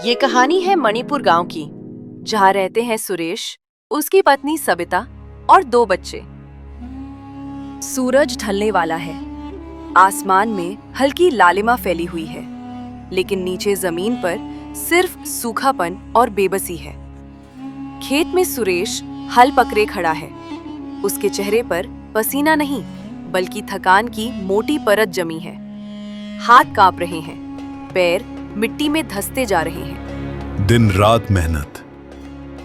ये कहानी है मणिपुर गांव की, जहाँ रहते हैं सुरेश, उसकी पत्नी सविता और 2 बच्चे। सूरज ढलने वाला है। आसमान में हल्की लालिमा फैली हुई है, लेकिन नीचे जमीन पर सिर्फ सूखापन और बेबसी है। खेत में सुरेश हल पकड़े खड़ा है। उसके चेहरे पर पसीना नहीं, बल्कि थकान की मोटी परत जमी है। हाथ कांप रहे हैं, पैर मिट्टी में धंसते जा रहे हैं। दिन रात मेहनत,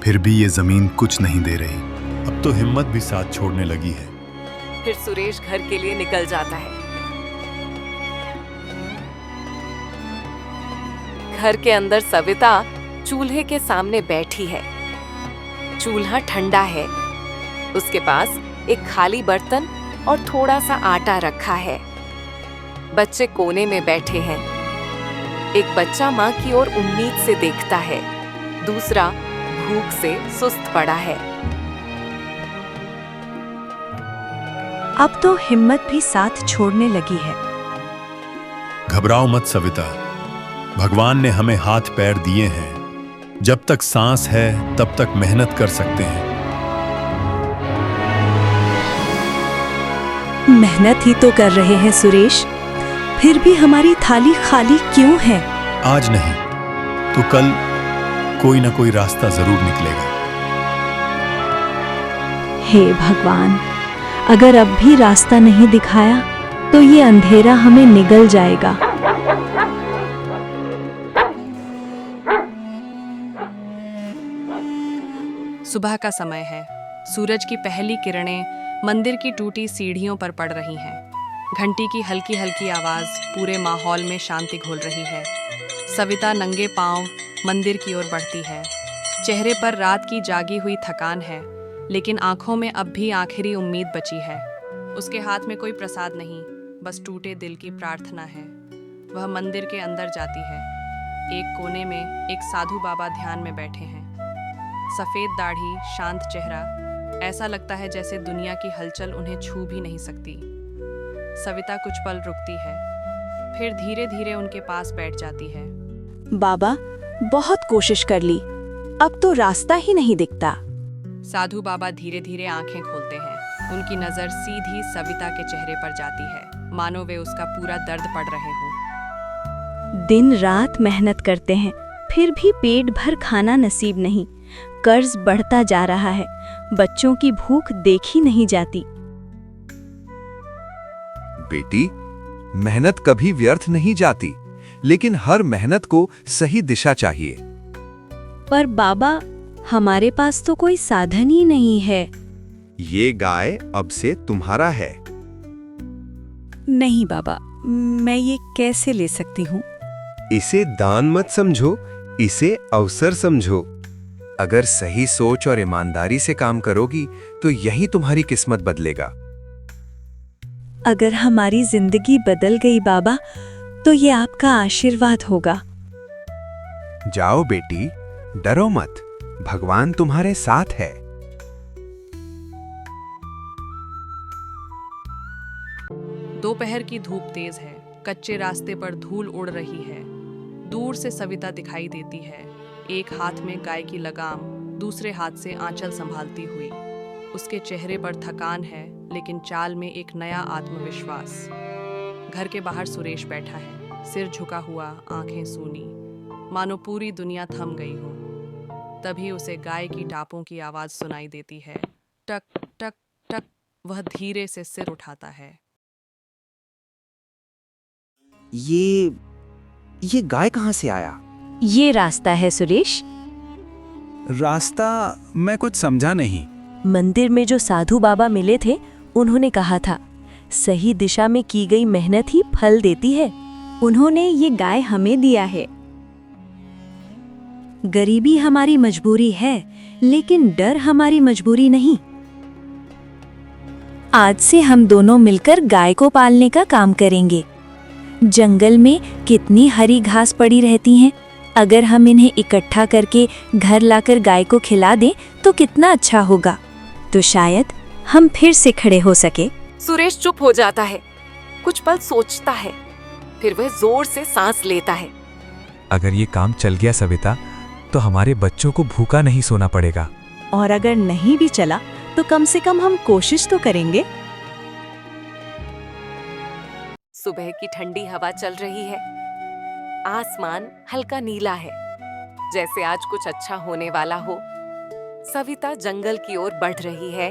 फिर भी ये जमीन कुछ नहीं दे रही। अब तो हिम्मत भी साथ छोड़ने लगी है। फिर सुरेश घर के लिए निकल जाता है। घर के अंदर सविता चूल्हे के सामने बैठी है। चूल्हा ठंडा है। उसके पास एक खाली बर्तन और थोड़ा सा आटा रखा है। बच्चे कोने में बैठे हैं। एक बच्चा माँ की ओर उम्मीद से देखता है, दूसरा भूख से सुस्त पड़ा है। अब तो हिम्मत भी साथ छोड़ने लगी है। घबराओ मत सविता, भगवान ने हमें हाथ पैर दिए हैं। जब तक सांस है तब तक मेहनत कर सकते हैं। मेहनत ही तो कर रहे हैं सुरेश, फिर भी हमारी थाली खाली क्यों है? आज नहीं तो कल कोई ना कोई रास्ता जरूर निकलेगा। हे भगवान, अगर अब भी रास्ता नहीं दिखाया तो ये अंधेरा हमें निगल जाएगा। सुबह का समय है। सूरज की पहली किरणें मंदिर की टूटी सीढ़ियों पर पड़ रही हैं। घंटी की हल्की हल्की आवाज पूरे माहौल में शांति घोल रही है। सविता नंगे पांव मंदिर की ओर बढ़ती है। चेहरे पर रात की जागी हुई थकान है, लेकिन आंखों में अब भी आखिरी उम्मीद बची है। उसके हाथ में कोई प्रसाद नहीं, बस टूटे दिल की प्रार्थना है। वह मंदिर के अंदर जाती है। एक कोने में एक साधु बाबा ध्यान में बैठे हैं। सफेद दाढ़ी, शांत चेहरा, ऐसा लगता है जैसे दुनिया की हलचल उन्हें छू भी नहीं सकती। सविता कुछ पल रुकती है, फिर धीरे धीरे उनके पास बैठ जाती है। बाबा, बहुत कोशिश कर ली, अब तो रास्ता ही नहीं दिखता। साधु बाबा धीरे धीरे आंखें खोलते हैं। उनकी नजर सीधी सविता के चेहरे पर जाती है, मानो वे उसका पूरा दर्द पढ़ रहे हों। दिन रात मेहनत करते हैं, फिर भी पेट भर खाना नसीब नहीं। कर्ज बढ़ता जा रहा है, बच्चों की भूख देखी नहीं जाती। बेटी, मेहनत कभी व्यर्थ नहीं जाती, लेकिन हर मेहनत को सही दिशा चाहिए। पर बाबा, हमारे पास तो कोई साधन ही नहीं है। ये गाय अब से तुम्हारा है। नहीं बाबा, मैं ये कैसे ले सकती हूँ? इसे दान मत समझो, इसे अवसर समझो। अगर सही सोच और ईमानदारी से काम करोगी तो यही तुम्हारी किस्मत बदलेगा। अगर हमारी जिंदगी बदल गई बाबा, तो ये आपका आशीर्वाद होगा। जाओ बेटी, डरो मत, भगवान तुम्हारे साथ है। दोपहर की धूप तेज है। कच्चे रास्ते पर धूल उड़ रही है। दूर से सविता दिखाई देती है, एक हाथ में गाय की लगाम, दूसरे हाथ से आंचल संभालती हुई। उसके चेहरे पर थकान है, लेकिन चाल में एक नया आत्मविश्वास। घर के बाहर सुरेश बैठा है, सिर झुका हुआ, आंखें सूनी, मानो पूरी दुनिया थम गई हो। तभी उसे गाय की टापों की आवाज सुनाई देती है। टक टक टक। वह धीरे से सिर उठाता है। ये गाय कहाँ से आया? ये रास्ता है सुरेश। रास्ता? मैं कुछ समझा नहीं। मंदिर में जो साधु बाबा मिले थे, उन्होंने कहा था, सही दिशा में की गई मेहनत ही फल देती है। उन्होंने ये गाय हमें दिया है। गरीबी हमारी मजबूरी है, लेकिन डर हमारी मजबूरी नहीं। आज से हम दोनों मिलकर गाय को पालने का काम करेंगे। जंगल में कितनी हरी घास पड़ी रहती हैं, अगर हम इन्हें इकट्ठा करके घर लाकर गाय को खिला दें तो कितना अच्छा होगा। तो शायद हम फिर से खड़े हो सके। सुरेश चुप हो जाता है, कुछ पल सोचता है, फिर वह जोर से सांस लेता है। अगर ये काम चल गया सविता, तो हमारे बच्चों को भूखा नहीं सोना पड़ेगा। और अगर नहीं भी चला तो कम से कम हम कोशिश तो करेंगे। सुबह की ठंडी हवा चल रही है। आसमान हल्का नीला है, जैसे आज कुछ अच्छा होने वाला हो। सविता जंगल की ओर बढ़ रही है।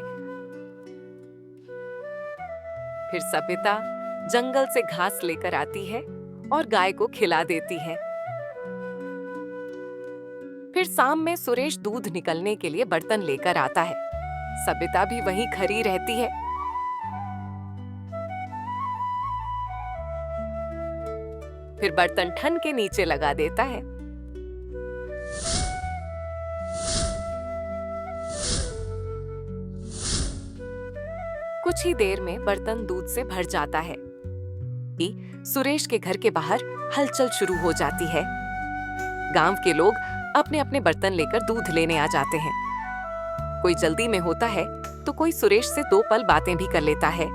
फिर सविता जंगल से घास लेकर आती है और गाय को खिला देती है। फिर शाम में सुरेश दूध निकलने के लिए बर्तन लेकर आता है। सविता भी वहीं खड़ी रहती है। फिर बर्तन ठन के नीचे लगा देता है। कुछ ही देर में बर्तन दूध से भर जाता है। सुरेश के घर के बाहर हलचल शुरू हो जाती है। गांव के लोग अपने अपने बर्तन लेकर दूध लेने आ जाते हैं। कोई जल्दी में होता है तो कोई सुरेश से 2 पल बातें भी कर लेता है।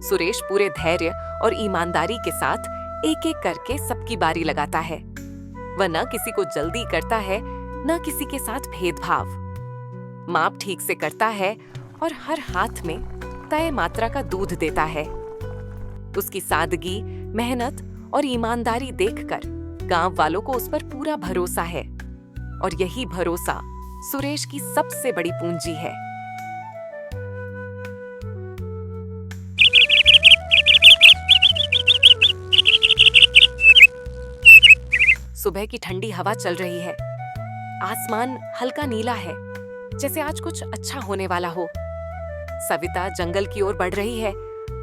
सुरेश पूरे धैर्य और ईमानदारी के साथ एक एक करके सबकी बारी लगाता है। वह न किसी को जल्दी करता है, न किसी के साथ भेदभाव। माप ठीक से करता है और हर हाथ में तय मात्रा का दूध देता है। उसकी सादगी, मेहनत और ईमानदारी देखकर गांव वालों को उस पर पूरा भरोसा है, और यही भरोसा सुरेश की सबसे बड़ी पूंजी है। सुबह की ठंडी हवा चल रही है। आसमान हल्का नीला है, जैसे आज कुछ अच्छा होने वाला हो। सविता जंगल की ओर बढ़ रही है।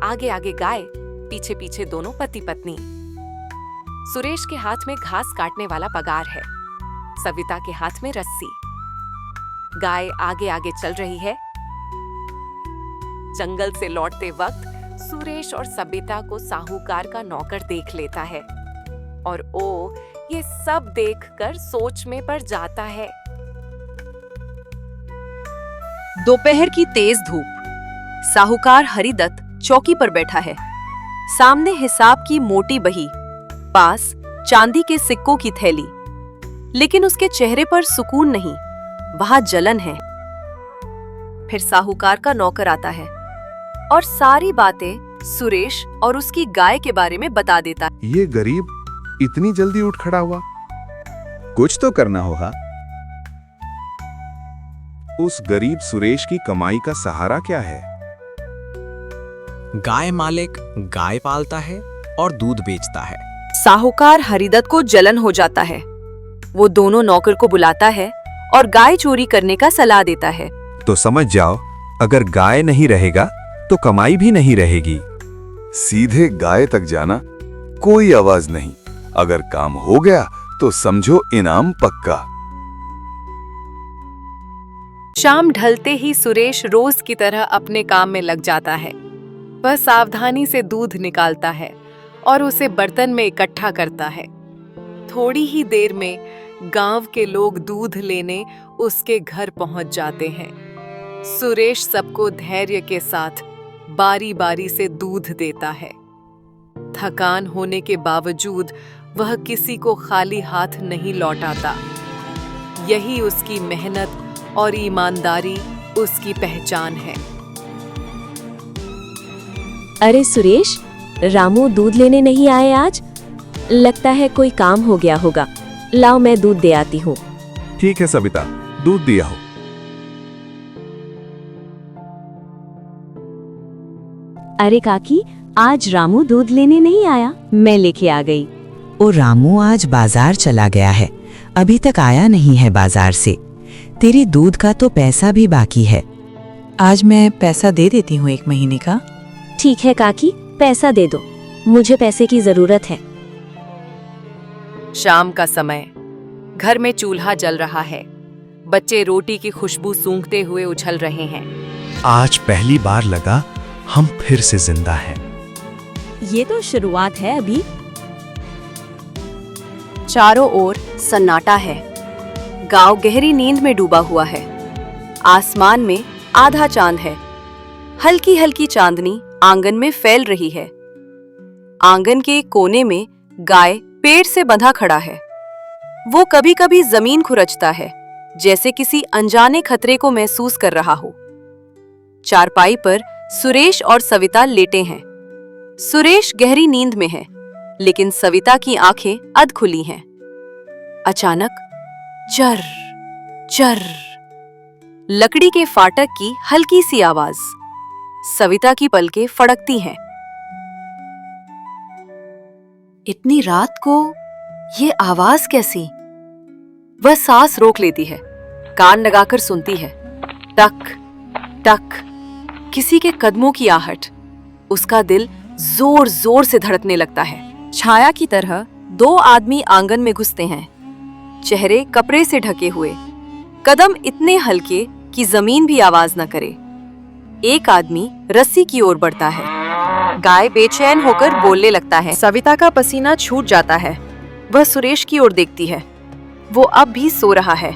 आगे आगे गाय, पीछे पीछे दोनों पति पत्नी। सुरेश के हाथ में घास काटने वाला पगार है, सविता के हाथ में रस्सी। गाय आगे आगे चल रही है। जंगल से लौटते वक्त सुरेश और सविता को साहूकार का नौकर देख लेता है, और ओ ये सब देखकर सोच में पड़ जाता है। दोपहर की तेज धूप। साहूकार हरिदत्त चौकी पर बैठा है। सामने हिसाब की मोटी बही, पास चांदी के सिक्कों की थैली। लेकिन उसके चेहरे पर सुकून नहीं, वहां जलन है। फिर साहूकार का नौकर आता है और सारी बातें सुरेश और उसकी गाय के बारे में बता देता है। ये गरीब इतनी जल्दी उठ खड़ा हुआ? कुछ तो करना होगा। उस गरीब सुरेश की कमाई का सहारा क्या है? गाय मालिक गाय पालता है और दूध बेचता है। साहूकार हरिदत्त को जलन हो जाता है। वो दोनों नौकर को बुलाता है और गाय चोरी करने का सलाह देता है। तो समझ जाओ, अगर गाय नहीं रहेगा तो कमाई भी नहीं रहेगी। सीधे गाय तक जाना, कोई आवाज नहीं। अगर काम हो गया तो समझो इनाम पक्का। शाम ढलते ही सुरेश रोज की तरह अपने काम में लग जाता है। वह सावधानी से दूध निकालता है और उसे बर्तन में इकट्ठा करता है। थोड़ी ही देर में गांव के लोग दूध लेने उसके घर पहुंच जाते हैं। सुरेश सबको धैर्य के साथ बारी बारी से दूध देता है। थकान होने के बावजूद वह किसी को खाली हाथ नहीं लौटाता। यही उसकी मेहनत और ईमानदारी उसकी पहचान है। अरे सुरेश, रामू दूध लेने नहीं आए आज? लगता है कोई काम हो गया होगा। लाओ मैं दूध दे आती हूँ। ठीक है सविता, दूध दिया हो। अरे काकी, आज रामू दूध लेने नहीं आया, मैं लेके आ गई। ओ रामू आज बाजार चला गया है, अभी तक आया नहीं है बाजार से। तेरे दूध का तो पैसा भी बाकी है। आज मैं पैसा दे देती हूँ 1 महीने का। ठीक है काकी, पैसा दे दो, मुझे पैसे की जरूरत है। शाम का समय। घर में चूल्हा जल रहा है। बच्चे रोटी की खुशबू सूंघते हुए उछल रहे हैं। आज पहली बार लगा हम फिर से जिंदा हैं। ये तो शुरुआत है अभी। चारों ओर सन्नाटा है। गांव गहरी नींद में डूबा हुआ है। आसमान में आधा चांद है। हल्की हल्की चांदनी आंगन में फैल रही है। आंगन के कोने में गाय पेड़ से बंधा खड़ा है। वो कभी कभी जमीन खुरचता है, जैसे किसी अनजाने खतरे को महसूस कर रहा हो। चारपाई पर सुरेश और सविता लेटे हैं। सुरेश गहरी नींद में है, लेकिन सविता की आंखें अध खुली हैं। अचानक चर चर लकड़ी के फाटक की हल्की सी आवाज। सविता की पलकें फड़कती हैं। इतनी रात को ये आवाज कैसी? वह सांस रोक लेती है, कान लगाकर सुनती है। टक टक, किसी के कदमों की आहट। उसका दिल जोर जोर से धड़कने लगता है। छाया की तरह दो आदमी आंगन में घुसते हैं, चेहरे कपड़े से ढके हुए, कदम इतने हल्के कि जमीन भी आवाज न करे। एक आदमी रस्सी की ओर बढ़ता है। गाय बेचैन होकर बोलने लगता है। सविता का पसीना छूट जाता है। वह सुरेश की ओर देखती है। वो अब भी सो रहा है।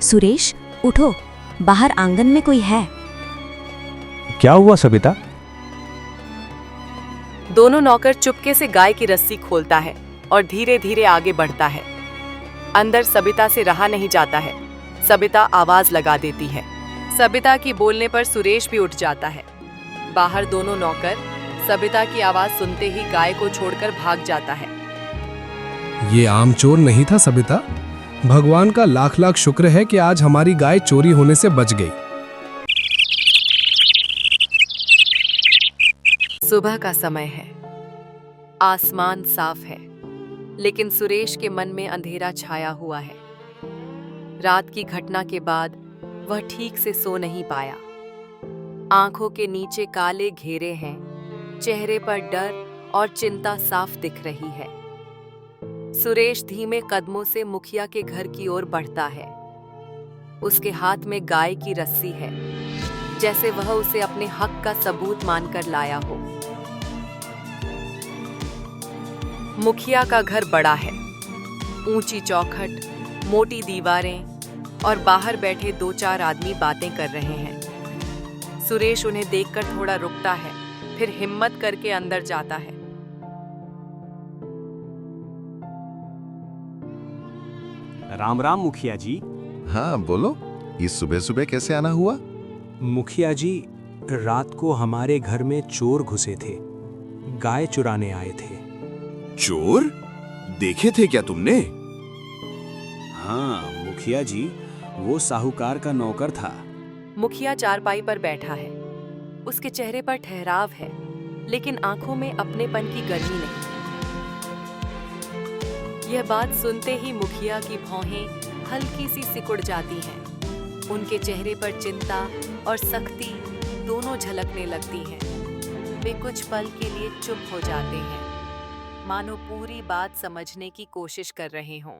सुरेश, उठो, बाहर आंगन में कोई है। क्या हुआ सविता? दोनों नौकर चुपके से गाय की रस्सी खोलता है और धीरे धीरे आगे बढ़ता है। अंदर सविता से रहा नहीं जाता है। सविता आवाज लगा देती है। सविता की बोलने पर सुरेश भी उठ जाता है। बाहर दोनों नौकर सविता की आवाज सुनते ही गाय को छोड़कर भाग जाता है। ये आम चोर नहीं था सविता। भगवान का लाख लाख शुक्र है कि आज हमारी गाय चोरी होने से बच गई। सुबह का समय है। आसमान साफ है, लेकिन सुरेश के मन में अंधेरा छाया हुआ है। रात की घटना के बाद वह ठीक से सो नहीं पाया। आंखों के नीचे काले घेरे हैं, चेहरे पर डर और चिंता साफ दिख रही है। सुरेश धीमे कदमों से मुखिया के घर की ओर बढ़ता है। उसके हाथ में गाय की रस्सी है, जैसे वह उसे अपने हक का सबूत मानकर लाया हो। मुखिया का घर बड़ा है। ऊंची चौखट, मोटी दीवारें और बाहर बैठे दो चार आदमी बातें कर रहे हैं। सुरेश उन्हें देखकर थोड़ा रुकता है, फिर हिम्मत करके अंदर जाता है। राम राम मुखिया जी। हाँ बोलो, इस सुबह सुबह कैसे आना हुआ? मुखिया जी, रात को हमारे घर में चोर घुसे थे, गाय चुराने आए थे। चोर देखे थे क्या तुमने? हाँ मुखिया जी, वो साहूकार का नौकर था। मुखिया चारपाई पर बैठा है। उसके चेहरे पर ठहराव है, लेकिन आंखों में अपनेपन की गर्मी नहीं। यह बात सुनते ही मुखिया की भौहें हल्की सी सिकुड़ जाती हैं। उनके चेहरे पर चिंता और सख्ती दोनों झलकने लगती हैं। वे कुछ पल के लिए चुप हो जाते हैं, मानो पूरी बात समझने की कोशिश कर रहे हों।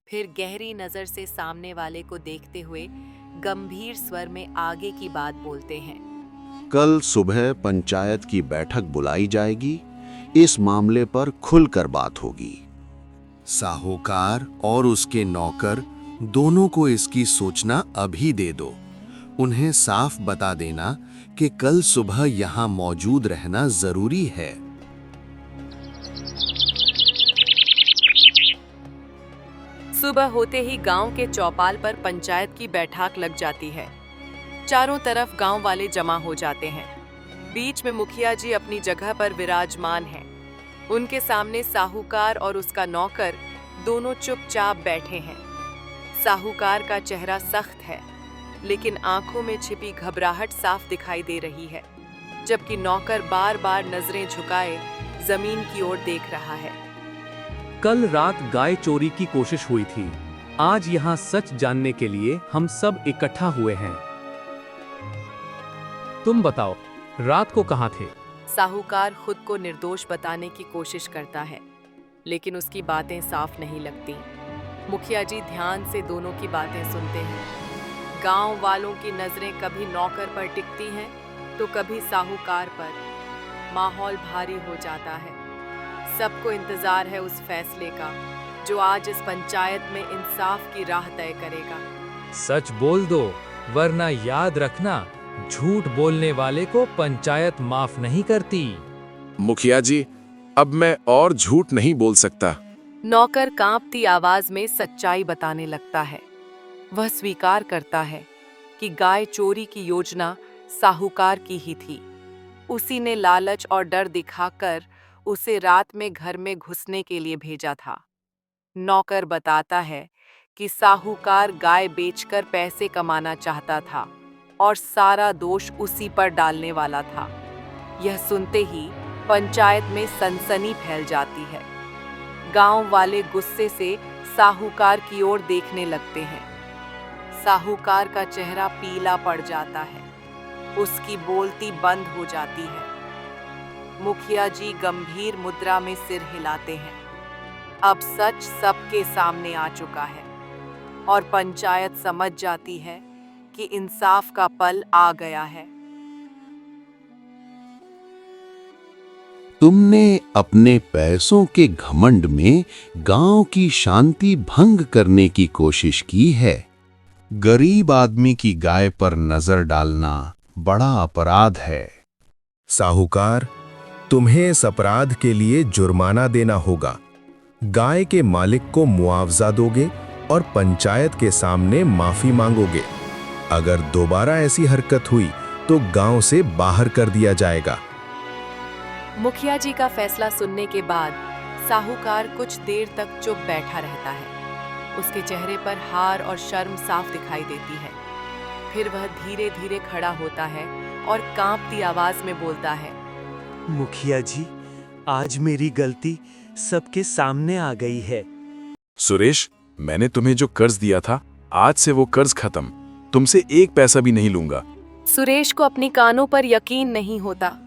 फिर गहरी नजर से सामने वाले को देखते हुए गंभीर स्वर में आगे की बात बोलते हैं। कल सुबह पंचायत की बैठक बुलाई जाएगी। इस मामले पर खुलकर बात होगी। साहूकार और उसके नौकर दोनों को इसकी सूचना अभी दे दो। उन्हें साफ बता देना कि कल सुबह यहाँ मौजूद रहना जरूरी है। सुबह होते ही गांव के चौपाल पर पंचायत की बैठक लग जाती है। चारों तरफ गांव वाले जमा हो जाते हैं। बीच में मुखिया जी अपनी जगह पर विराजमान हैं। उनके सामने साहूकार और उसका नौकर दोनों चुपचाप बैठे हैं। साहूकार का चेहरा सख्त है, लेकिन आंखों में छिपी घबराहट साफ दिखाई दे रही है, जबकि नौकर बार बार नजरें झुकाए जमीन की ओर देख रहा है। कल रात गाय चोरी की कोशिश हुई थी। आज यहाँ सच जानने के लिए हम सब इकट्ठा हुए हैं। तुम बताओ, रात को कहाँ थे? साहूकार खुद को निर्दोष बताने की कोशिश करता है, लेकिन उसकी बातें साफ नहीं लगती। मुखिया जी ध्यान से दोनों की बातें सुनते हैं। गांव वालों की नजरें कभी नौकर पर टिकती हैं, तो कभी साहूकार पर। माहौल भारी हो जाता है। सबको इंतजार है उस फैसले का, जो आज इस पंचायत में इंसाफ की राह तय करेगा। सच बोल दो, वरना याद रखना, झूठ बोलने वाले को पंचायत माफ नहीं करती। मुखिया जी, अब मैं और झूठ नहीं बोल सकता। नौकर कांपती आवाज में सच्चाई बताने लगता है। वह स्वीकार करता है कि गाय चोरी की योजना साहूकार की ही थी। उसी ने लालच और डर दिखाकर उसे रात में घर में घुसने के लिए भेजा था। नौकर बताता है कि साहूकार गाय बेचकर पैसे कमाना चाहता था और सारा दोष उसी पर डालने वाला था। यह सुनते ही पंचायत में सनसनी फैल जाती है। गांव वाले गुस्से से साहूकार की ओर देखने लगते हैं। साहूकार का चेहरा पीला पड़ जाता है, उसकी बोलती बंद हो जाती है। मुखिया जी गंभीर मुद्रा में सिर हिलाते हैं। अब सच सबके सामने आ चुका है और पंचायत समझ जाती है कि इंसाफ का पल आ गया है। तुमने अपने पैसों के घमंड में गांव की शांति भंग करने की कोशिश की है। गरीब आदमी की गाय पर नजर डालना बड़ा अपराध है। साहूकार, तुम्हें इस अपराध के लिए जुर्माना देना होगा। गाय के मालिक को मुआवजा दोगे और पंचायत के सामने माफी मांगोगे। अगर दोबारा ऐसी हरकत हुई तो गांव से बाहर कर दिया जाएगा। मुखिया जी का फैसला सुनने के बाद साहूकार कुछ देर तक चुप बैठा रहता है। उसके चेहरे पर हार और शर्म साफ दिखाई देती है। फिर वह धीरे धीरे खड़ा होता है और कांपती आवाज में बोलता है, मुखिया जी, आज मेरी गलती सबके सामने आ गई है। सुरेश, मैंने तुम्हें जो कर्ज दिया था, आज से वो कर्ज खत्म। तुमसे एक पैसा भी नहीं लूंगा। सुरेश को अपनी कानों पर यकीन नहीं होता।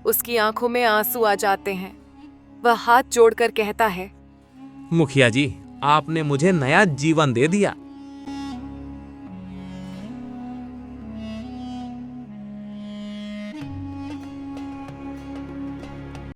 उसकी आंखों में आंसू आ जाते हैं। वह हाथ जोड़कर कहता है, मुखिया जी, आपने मुझे नया जीवन दे दिया।